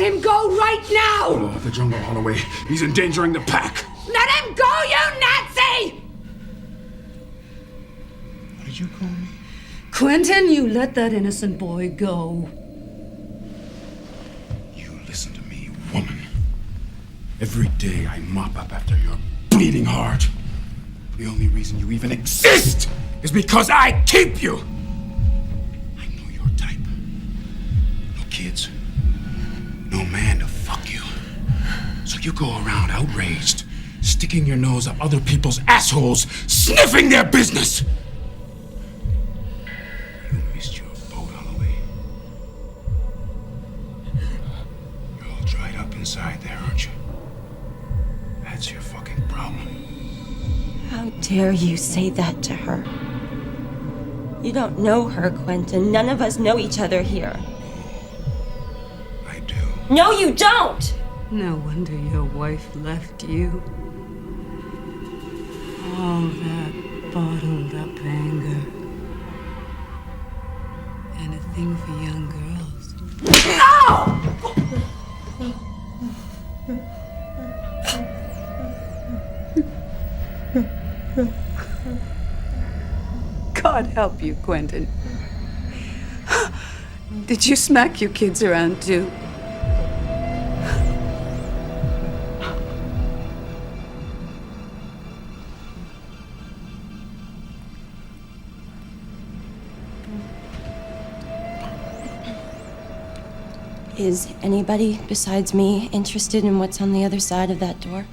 Let him go right now! Oh, the jungle, Holloway. He's endangering the pack. Let him go, you Nazi! What did you call me? Quentin, you let that innocent boy go. You listen to me, woman. Every day I mop up after your bleeding heart. The only reason you even exist is because I keep you. I know your type. No kids. No man to fuck you. So you go around outraged, sticking your nose up other people's assholes, sniffing their business. You missed your boat, Holloway. You're all dried up inside there, aren't you? That's your fucking problem. How dare you say that to her? You don't know her, Quentin. None of us know each other here. I do. No, you don't! No wonder your wife left you. All that bottled up anger. And a thing for young girls. God help you, Quentin. Did you smack your kids around too? Is anybody besides me interested in what's on the other side of that door?